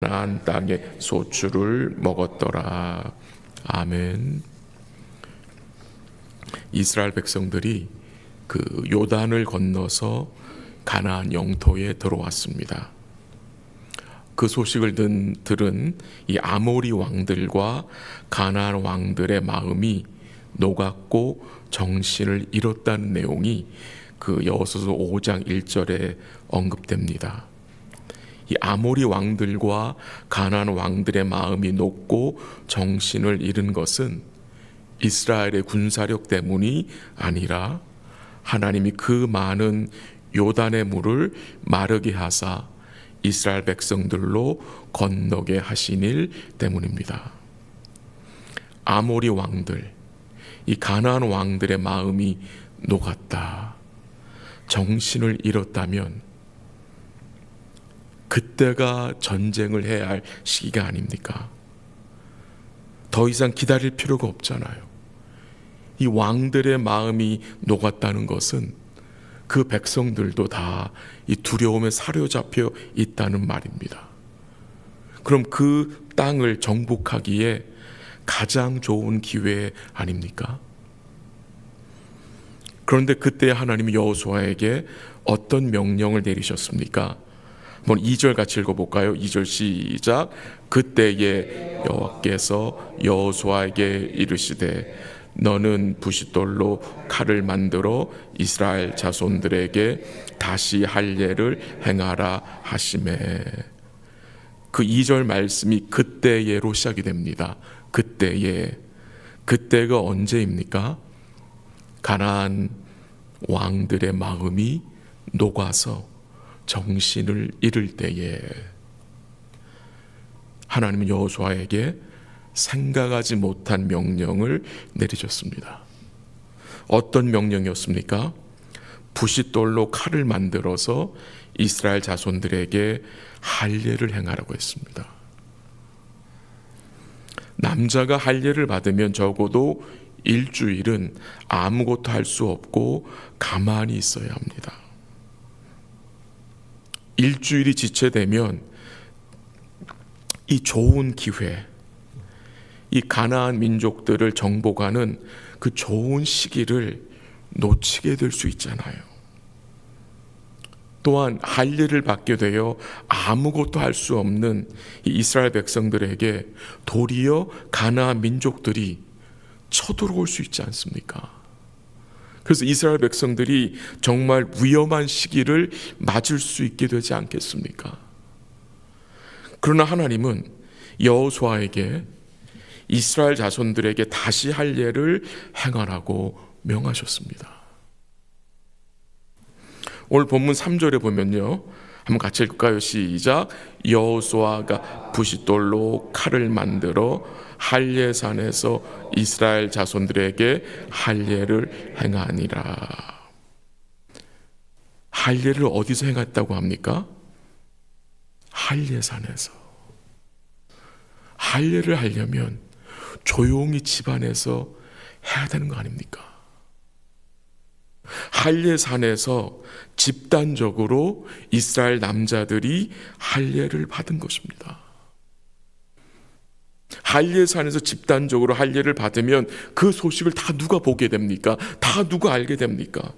가나안 땅의 소출을 먹었더라. 아멘. 이스라엘 백성들이 그 요단을 건너서 가나안 영토에 들어왔습니다. 그 소식을 들은 이 아모리 왕들과 가나안 왕들의 마음이 녹았고 정신을 잃었다는 내용이 그 여호수아 5장 1절에 언급됩니다. 이 아모리 왕들과 가나안 왕들의 마음이 녹고 정신을 잃은 것은 이스라엘의 군사력 때문이 아니라 하나님이 그 많은 요단의 물을 마르게 하사 이스라엘 백성들로 건너게 하신 일 때문입니다. 아모리 왕들, 이 가나안 왕들의 마음이 녹았다, 정신을 잃었다면 그때가 전쟁을 해야 할 시기가 아닙니까? 더 이상 기다릴 필요가 없잖아요. 이 왕들의 마음이 녹았다는 것은 그 백성들도 다 이 두려움에 사로잡혀 있다는 말입니다. 그럼 그 땅을 정복하기에 가장 좋은 기회 아닙니까? 그런데 그때 하나님이 여호수아에게 어떤 명령을 내리셨습니까? 한번 2절 같이 읽어볼까요? 2절 시작. 그때에 여호와께서 여호수아에게 이르시되 너는 부싯돌로 칼을 만들어 이스라엘 자손들에게 다시 할례를 행하라 하시매. 그 2절 말씀이 그때에로 시작이 됩니다. 그때에. 그때가 언제입니까? 가나안 왕들의 마음이 녹아서 정신을 잃을 때에 하나님은 여호수아에게 생각하지 못한 명령을 내리셨습니다. 어떤 명령이었습니까? 부싯돌로 칼을 만들어서 이스라엘 자손들에게 할례를 행하라고 했습니다. 남자가 할례를 받으면 적어도 일주일은 아무것도 할 수 없고 가만히 있어야 합니다. 일주일이 지체되면 이 좋은 기회, 이 가나안 민족들을 정복하는 그 좋은 시기를 놓치게 될 수 있잖아요. 또한 할례를 받게 되어 아무것도 할 수 없는 이 이스라엘 백성들에게 도리어 가나안 민족들이 쳐들어올 수 있지 않습니까? 그래서 이스라엘 백성들이 정말 위험한 시기를 맞을 수 있게 되지 않겠습니까? 그러나 하나님은 여호수아에게 이스라엘 자손들에게 다시 할례를 행하라고 명하셨습니다. 오늘 본문 3절에 보면요, 한번 같이 읽을까요? 시작. 여호수아가 부싯돌로 칼을 만들어 할례산에서 이스라엘 자손들에게 할례를 행하니라. 할례를 어디서 행했다고 합니까? 할례산에서. 할례를 하려면 조용히 집안에서 해야 되는 거 아닙니까? 할례산에서 집단적으로 이스라엘 남자들이 할례를 받은 것입니다. 할례산에서 집단적으로 할례를 받으면 그 소식을 다 누가 보게 됩니까? 다 누가 알게 됩니까?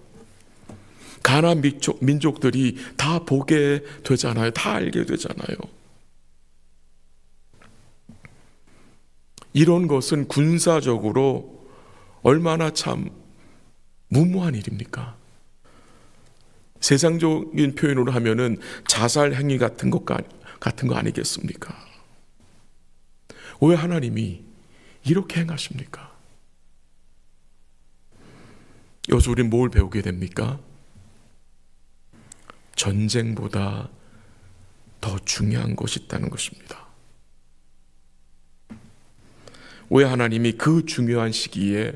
가나안 민족들이 다 보게 되잖아요. 다 알게 되잖아요. 이런 것은 군사적으로 얼마나 참 무모한 일입니까? 세상적인 표현으로 하면은 자살 행위 같은 거 아니겠습니까? 왜 하나님이 이렇게 행하십니까? 여기서 우리는 뭘 배우게 됩니까? 전쟁보다 더 중요한 것이 있다는 것입니다. 왜 하나님이 그 중요한 시기에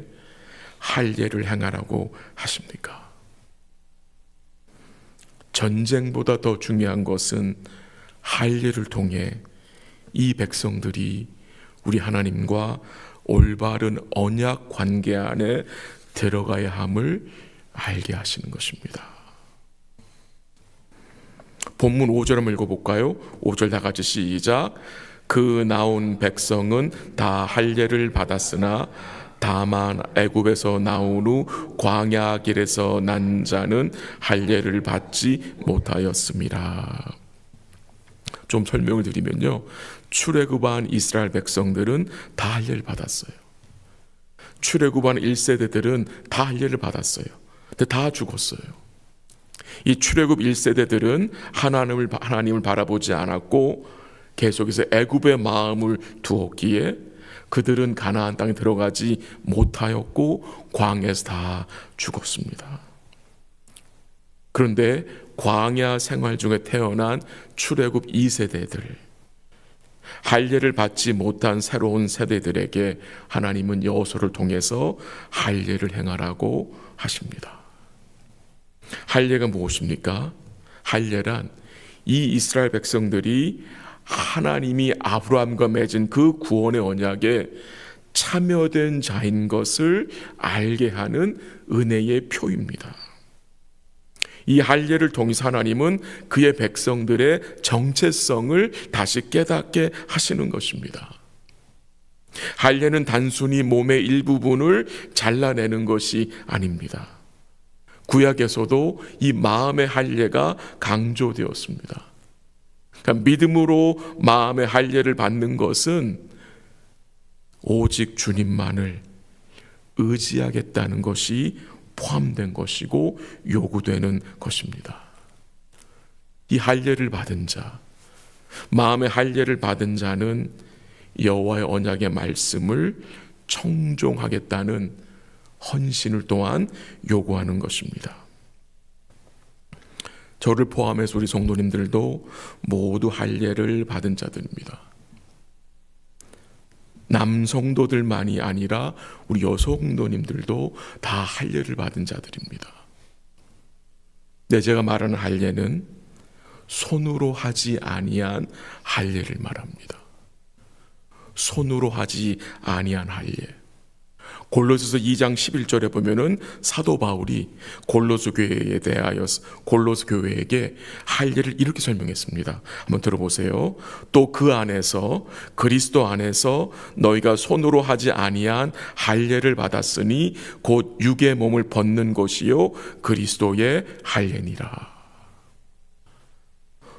할례를 행하라고 하십니까? 전쟁보다 더 중요한 것은 할례를 통해 이 백성들이 우리 하나님과 올바른 언약 관계 안에 들어가야 함을 알게 하시는 것입니다. 본문 5절 한번 읽어볼까요? 5절 다 같이 시작. 그 나온 백성은 다 할례를 받았으나 다만 애굽에서 나온 후 광야 길에서 난 자는 할례를 받지 못하였습니다. 좀 설명을 드리면요, 출애굽한 이스라엘 백성들은 다 할례를 받았어요. 출애굽한 1세대들은 다 할례를 받았어요. 근데 다 죽었어요. 이 출애굽 1세대들은 하나님을 바라보지 않았고 계속해서 애굽의 마음을 두었기에 그들은 가나안 땅에 들어가지 못하였고 광야에서 다 죽었습니다. 그런데 광야 생활 중에 태어난 출애굽 2세대들, 할례를 받지 못한 새로운 세대들에게 하나님은 여호수아를 통해서 할례를 행하라고 하십니다. 할례가 무엇입니까? 할례란 이 이스라엘 백성들이 하나님이 아브라함과 맺은 그 구원의 언약에 참여된 자인 것을 알게 하는 은혜의 표입니다. 이 할례를 통해서 하나님은 그의 백성들의 정체성을 다시 깨닫게 하시는 것입니다. 할례는 단순히 몸의 일부분을 잘라내는 것이 아닙니다. 구약에서도 이 마음의 할례가 강조되었습니다. 그러니까 믿음으로 마음의 할례를 받는 것은 오직 주님만을 의지하겠다는 것이 포함된 것이고 요구되는 것입니다. 이 할례를 받은 자, 마음의 할례를 받은 자는 여호와의 언약의 말씀을 청종하겠다는 헌신을 또한 요구하는 것입니다. 저를 포함해서 우리 성도님들도 모두 할례를 받은 자들입니다. 남성도들만이 아니라 우리 여성도님들도 다 할례를 받은 자들입니다. 네, 제가 말하는 할례는 손으로 하지 아니한 할례를 말합니다. 손으로 하지 아니한 할례. 골로새서 2장 11절에 보면은 사도 바울이 골로새 교회에 대하여서 골로새 교회에게 할례를 이렇게 설명했습니다. 한번 들어보세요. 또 그 안에서 그리스도 안에서 너희가 손으로 하지 아니한 할례를 받았으니 곧 육의 몸을 벗는 것이요 그리스도의 할례니라.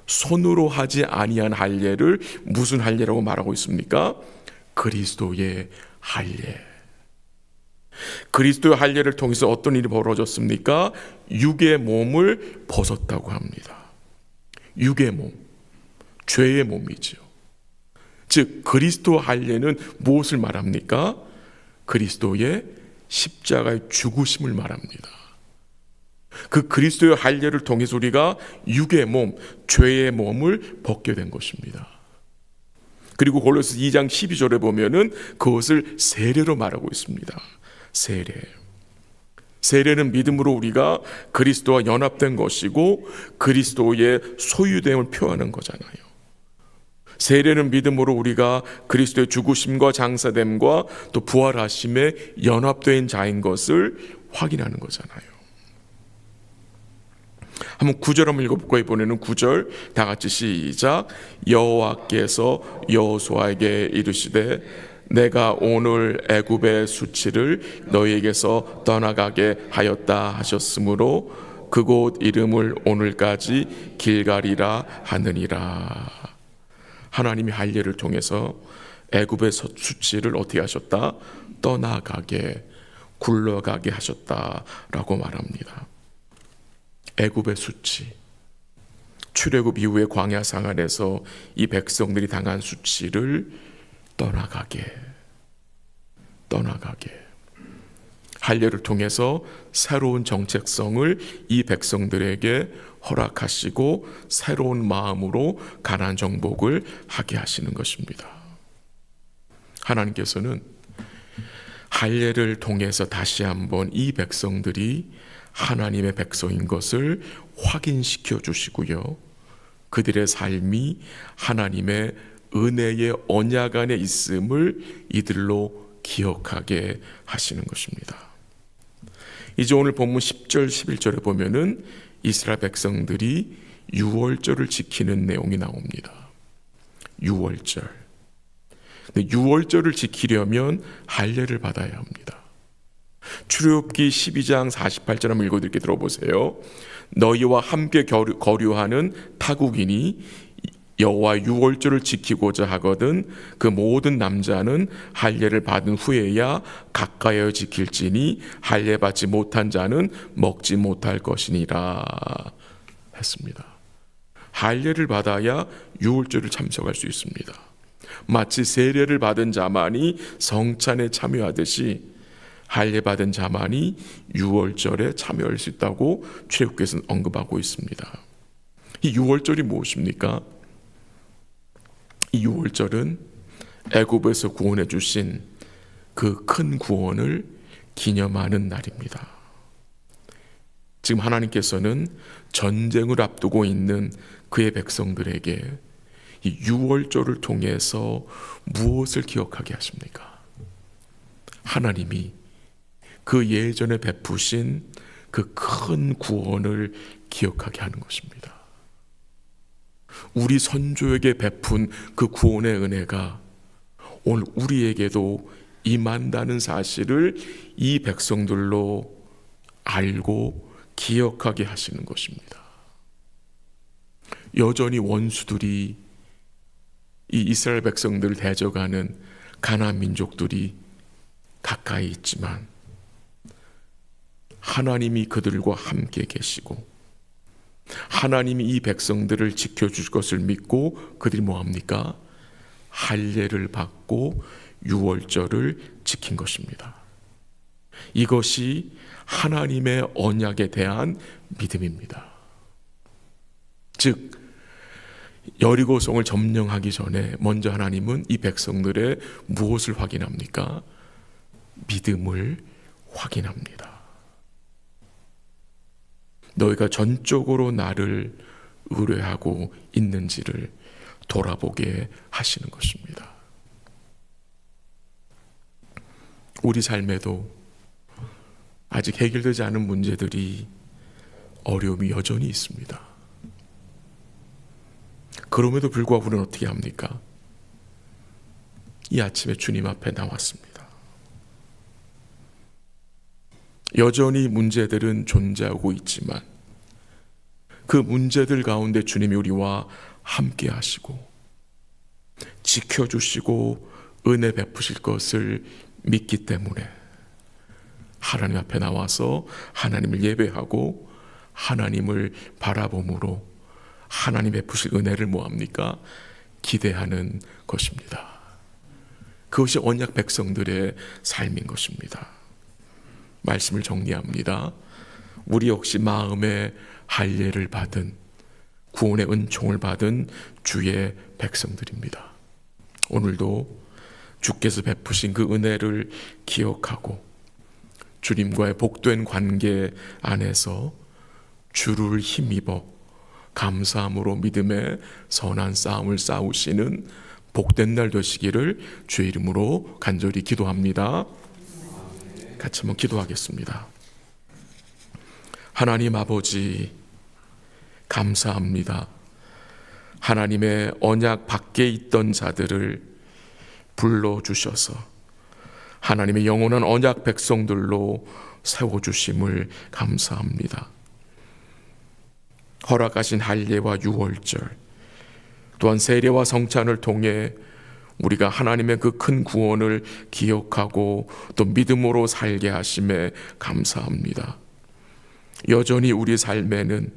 손으로 하지 아니한 할례를 무슨 할례라고 말하고 있습니까? 그리스도의 할례. 그리스도의 할례를 통해서 어떤 일이 벌어졌습니까? 육의 몸을 벗었다고 합니다. 육의 몸, 죄의 몸이죠. 즉 그리스도 할례는 무엇을 말합니까? 그리스도의 십자가의 죽으심을 말합니다. 그 그리스도의 할례를 통해서 우리가 육의 몸, 죄의 몸을 벗게 된 것입니다. 그리고 골로새 2장 12절에 보면은 그것을 세례로 말하고 있습니다. 세례. 세례는 믿음으로 우리가 그리스도와 연합된 것이고 그리스도의 소유됨을 표하는 거잖아요. 세례는 믿음으로 우리가 그리스도의 죽으심과 장사됨과 또 부활하심에 연합된 자인 것을 확인하는 거잖아요. 한번 9절 한번 읽어볼까요? 이번에는 9절 다 같이 시작. 여호와께서 여호수아에게 이르시되 내가 오늘 애굽의 수치를 너희에게서 떠나가게 하였다 하셨으므로 그곳 이름을 오늘까지 길갈이라 하느니라. 하나님이 할례를 통해서 애굽의 수치를 어떻게 하셨다? 떠나가게, 굴러가게 하셨다라고 말합니다. 애굽의 수치, 출애굽 이후의 광야 생활에서 이 백성들이 당한 수치를 떠나가게 할례를 통해서 새로운 정체성을 이 백성들에게 허락하시고 새로운 마음으로 가나안 정복을 하게 하시는 것입니다. 하나님께서는 할례를 통해서 다시 한번 이 백성들이 하나님의 백성인 것을 확인시켜 주시고요, 그들의 삶이 하나님의 은혜의 언약 안에 있음을 이들로 기억하게 하시는 것입니다. 이제 오늘 본문 10절 11절에 보면은 이스라엘 백성들이 유월절을 지키는 내용이 나옵니다. 유월절. 근데 유월절을 지키려면 할례를 받아야 합니다. 출애굽기 12장 48절 한번 읽어드릴게 들어보세요. 너희와 함께 거류하는 타국인이 여호와 유월절을 지키고자 하거든 그 모든 남자는 할례를 받은 후에야 가까이하여 지킬지니 할례 받지 못한 자는 먹지 못할 것이니라 했습니다. 할례를 받아야 유월절을 참석할 수 있습니다. 마치 세례를 받은 자만이 성찬에 참여하듯이 할례 받은 자만이 유월절에 참여할 수 있다고 출애굽기에서는 언급하고 있습니다. 이 유월절이 무엇입니까? 이 유월절은 애굽에서 구원해 주신 그 큰 구원을 기념하는 날입니다. 지금 하나님께서는 전쟁을 앞두고 있는 그의 백성들에게 이 유월절을 통해서 무엇을 기억하게 하십니까? 하나님이 그 예전에 베푸신 그 큰 구원을 기억하게 하는 것입니다. 우리 선조에게 베푼 그 구원의 은혜가 오늘 우리에게도 임한다는 사실을 이 백성들로 알고 기억하게 하시는 것입니다. 여전히 원수들이 이 이스라엘 백성들을 대적하는 가나안 민족들이 가까이 있지만 하나님이 그들과 함께 계시고 하나님이 이 백성들을 지켜줄 것을 믿고 그들이 뭐합니까? 할례를 받고 유월절을 지킨 것입니다. 이것이 하나님의 언약에 대한 믿음입니다. 즉 여리고성을 점령하기 전에 먼저 하나님은 이 백성들의 무엇을 확인합니까? 믿음을 확인합니다. 너희가 전적으로 나를 의뢰하고 있는지를 돌아보게 하시는 것입니다. 우리 삶에도 아직 해결되지 않은 문제들이 어려움이 여전히 있습니다. 그럼에도 불구하고 우리는 어떻게 합니까? 이 아침에 주님 앞에 나왔습니다. 여전히 문제들은 존재하고 있지만 그 문제들 가운데 주님이 우리와 함께 하시고 지켜주시고 은혜 베푸실 것을 믿기 때문에 하나님 앞에 나와서 하나님을 예배하고 하나님을 바라봄으로 하나님 베푸실 은혜를 뭐합니까? 기대하는 것입니다. 그것이 언약 백성들의 삶인 것입니다. 말씀을 정리합니다. 우리 역시 마음에 할례를 받은 구원의 은총을 받은 주의 백성들입니다. 오늘도 주께서 베푸신 그 은혜를 기억하고 주님과의 복된 관계 안에서 주를 힘입어 감사함으로 믿음의 선한 싸움을 싸우시는 복된 날 되시기를 주의 이름으로 간절히 기도합니다. 같이 한번 기도하겠습니다. 하나님 아버지 감사합니다. 하나님의 언약 밖에 있던 자들을 불러주셔서 하나님의 영원한 언약 백성들로 세워주심을 감사합니다. 허락하신 할례와 유월절 또한 세례와 성찬을 통해 우리가 하나님의 그 큰 구원을 기억하고 또 믿음으로 살게 하심에 감사합니다. 여전히 우리 삶에는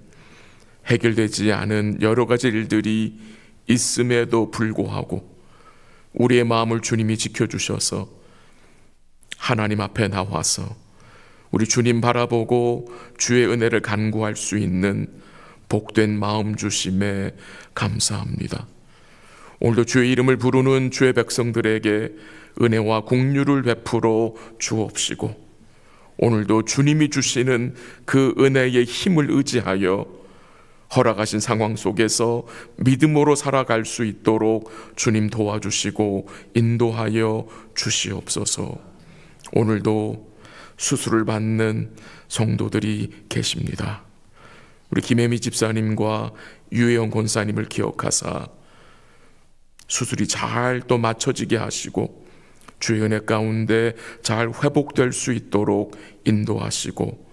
해결되지 않은 여러 가지 일들이 있음에도 불구하고 우리의 마음을 주님이 지켜주셔서 하나님 앞에 나와서 우리 주님 바라보고 주의 은혜를 간구할 수 있는 복된 마음 주심에 감사합니다. 오늘도 주의 이름을 부르는 주의 백성들에게 은혜와 긍휼을 베풀어 주옵시고 오늘도 주님이 주시는 그 은혜의 힘을 의지하여 허락하신 상황 속에서 믿음으로 살아갈 수 있도록 주님 도와주시고 인도하여 주시옵소서. 오늘도 수술을 받는 성도들이 계십니다. 우리 김혜미 집사님과 유혜영 권사님을 기억하사 수술이 잘 또 맞춰지게 하시고 주의 은혜 가운데 잘 회복될 수 있도록 인도하시고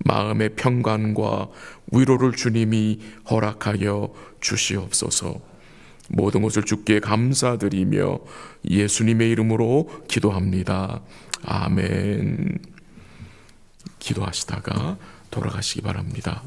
마음의 평강과 위로를 주님이 허락하여 주시옵소서. 모든 것을 주께 감사드리며 예수님의 이름으로 기도합니다. 아멘. 기도하시다가 돌아가시기 바랍니다.